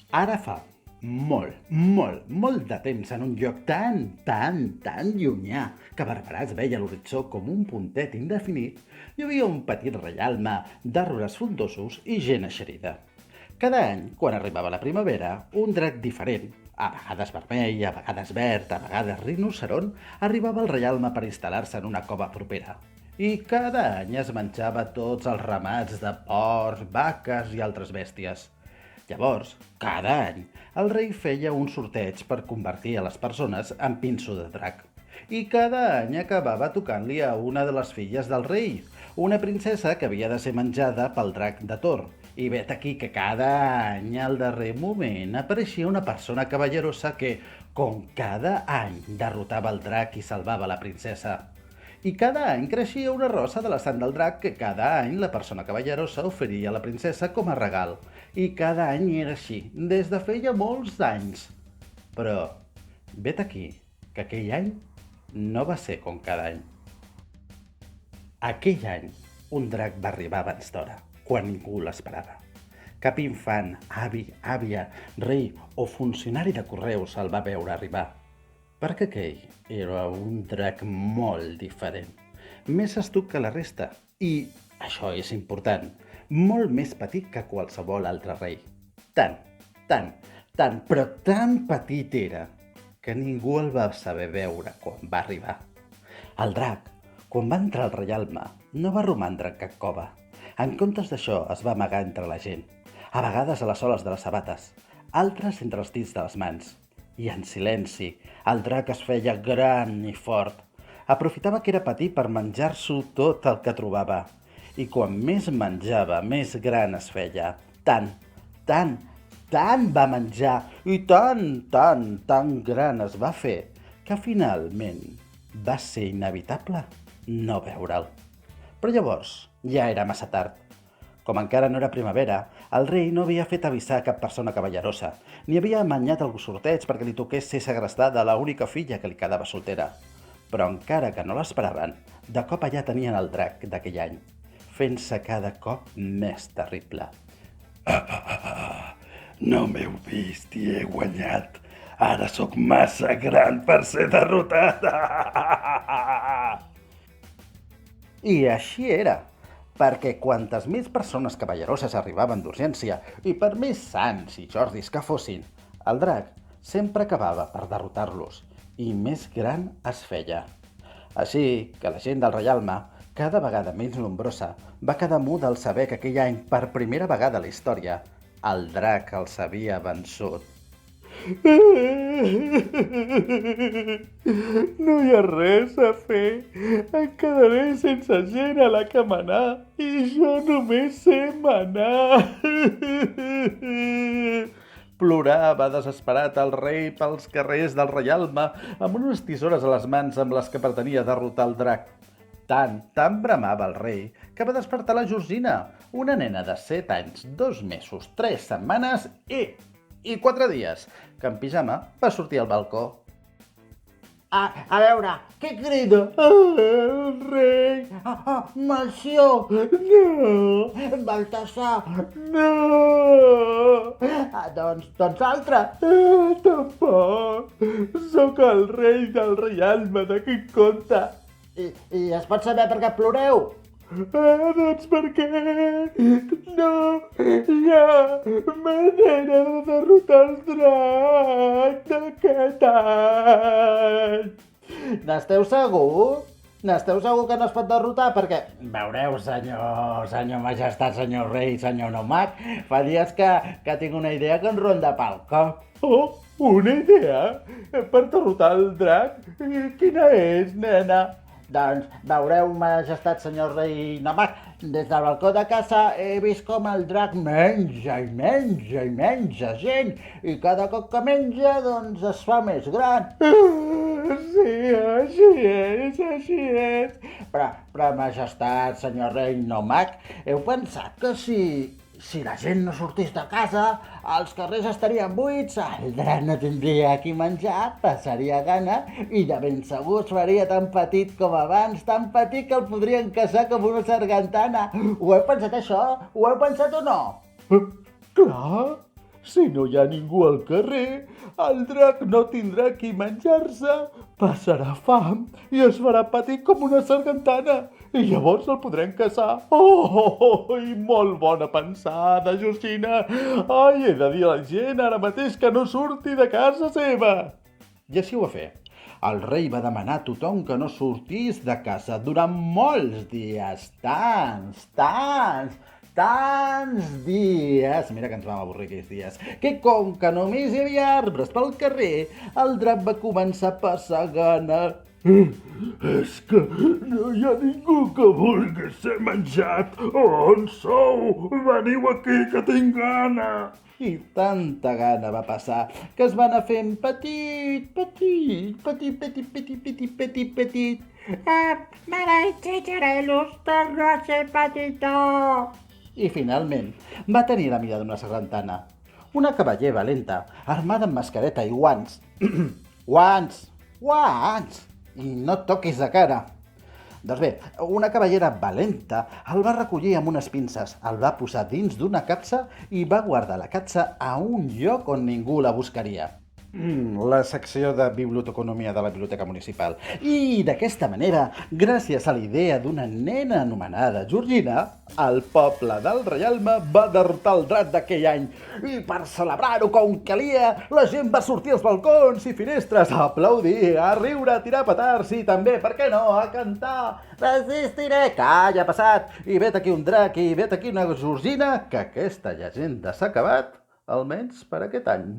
Ara fa molt de temps en un lloc tan llunyà que Barberà es veia a l'horitzó com un puntet indefinit, hi havia un petit reialme d'arbres frondosos i gent eixerida. Cada any, quan arribava la primavera, un drac diferent, a vegades vermell, a vegades verd, a vegades rinoceront, arribava al reialme per instal·lar-se en una cova propera. I cada any es menjava tots els ramats de porcs, vaques i altres bèsties. Llavors, cada any, el rei feia un sorteig per convertir a les persones en pinso de drac. I cada any acabava tocant-li a una de les filles del rei, una princesa que havia de ser menjada pel drac de Thor. I vet aquí que cada any, al darrer moment, apareixia una persona cavallerosa que, com cada any, derrotava el drac i salvava la princesa. I cada any creixia una rosa de la sang del drac que cada any la persona cavallerosa oferia a la princesa com a regal. I cada any era així, des de feia molts anys. Però vet aquí que aquell any no va ser com cada any. Aquell any un drac va arribar abans d'hora, quan ningú l'esperava. Cap infant, avi, àvia, rei o funcionari de correus el va veure arribar, perquè aquell era un drac molt diferent, més astuc que la resta i, això és important, molt més petit que qualsevol altre rei. Però tan petit era que ningú el va saber veure quan va arribar. El drac, quan va entrar al reialme, no va romandre en cap cova. En comptes d'això, es va amagar entre la gent, a vegades a les soles de les sabates, altres entre els dits de les mans. I en silenci, el drac es feia gran i fort. Aprofitava que era petit per menjar-s'ho tot el que trobava. I quan més menjava, més gran es feia. Tant va menjar i tan gran es va fer que finalment va ser inevitable no veure'l. Però llavors ja era massa tard. Com encara no era primavera, el rei no havia fet avisar cap persona cavallerosa, ni havia amanyat el sorteig perquè li toqués ser segrestada a l'única filla que li quedava soltera. Però encara que no l'esperaven, de cop allà tenien el drac d'aquell any, fent-se cada cop més terrible. No m'heu vist i he guanyat. Ara sóc massa gran per ser derrotat. I així era, perquè quantes més persones cavalleroses arribaven d'urgència i per més sants i jordis que fossin, el drac sempre acabava per derrotar-los i més gran es feia. Així que la gent del reialme, cada vegada menys nombrosa, va quedar muda al saber que aquell any, per primera vegada a la història, el drac els havia vençut. No hi ha res a fer. Em quedaré sense gent a la que manar i jo només sé manar. Plorava desesperat el rei pels carrers del reialme amb unes tisores a les mans amb les que pretenia derrotar el drac. Tant bramava el rei que va despertar la Georgina, una nena de 7 anys, 2 mesos, 3 setmanes i 4 dies, que en pijama va sortir al balcó. A veure, què crida? El rei! Melcior! No! Baltasar! No! Doncs l'altre! Tampoc! Sóc el rei del reialme d'aquest conte. I es pot saber per què ploreu? Doncs perquè no hi ha manera de derrotar el drac d'aquest any. N'esteu segur? N'esteu segur que no es pot derrotar? Perquè, veureu, senyor majestat, senyor rei, senyor nomad, fa dies que tinc una idea que em ronda pel cap. Oh, una idea? Per derrotar el drac? Quina és, nena? Doncs veureu, majestat, senyor rei nomad, des del balcó de casa he vist com el drac menja gent i cada cop que menja doncs es fa més gran. Sí, així és. Però majestat, senyor rei nomad, heu pensat que si la gent no sortís de casa, els carrers estarien buits, el drac no tindria qui menjar, passaria gana i de ben segur es faria tan petit com abans, tan petit que el podrien casar com una sargantana. Ho heu pensat això? Ho heu pensat o no? Clar, Si no hi ha ningú al carrer, el drac no tindrà qui menjar-se, passarà fam i es farà petit com una sargantana. I llavors el podrem caçar. I molt bona pensada, Georgina. Ai, he de dir a la gent ara mateix que no surti de casa seva. I així ho va fer. El rei va demanar a tothom que no sortís de casa durant molts dies, tants dies, mira que ens vam avorrir aquells dies, que com que només hi havia arbres pel carrer, el drac va començar a passar gana. És que no hi ha ningú que vulgui ser menjat. On sou? Veniu aquí que tinc gana. I tanta gana va passar que es va anar fent petit. M'agradaria ser petitó. I finalment va tenir la mida d'una sargantana. Una cavaller valenta, armada amb mascareta i guants. Guants! I no et toquis de cara. Doncs bé, una cavallera valenta el va recollir amb unes pinces, el va posar dins d'una capsa i va guardar la capsa a un lloc on ningú la buscaria. La secció de biblioteconomia de la Biblioteca Municipal. I d'aquesta manera, gràcies a la idea d'una nena anomenada Georgina, el poble del Reialme va derrotar el drac d'aquell any. I per celebrar-ho com calia, la gent va sortir als balcons i finestres a aplaudir, a riure, a tirar petards i també, per què no, a cantar. Resistiré, que ja ha passat, i vet aquí un drac i vet aquí una Georgina, que aquesta llegenda s'ha acabat, almenys per aquest any.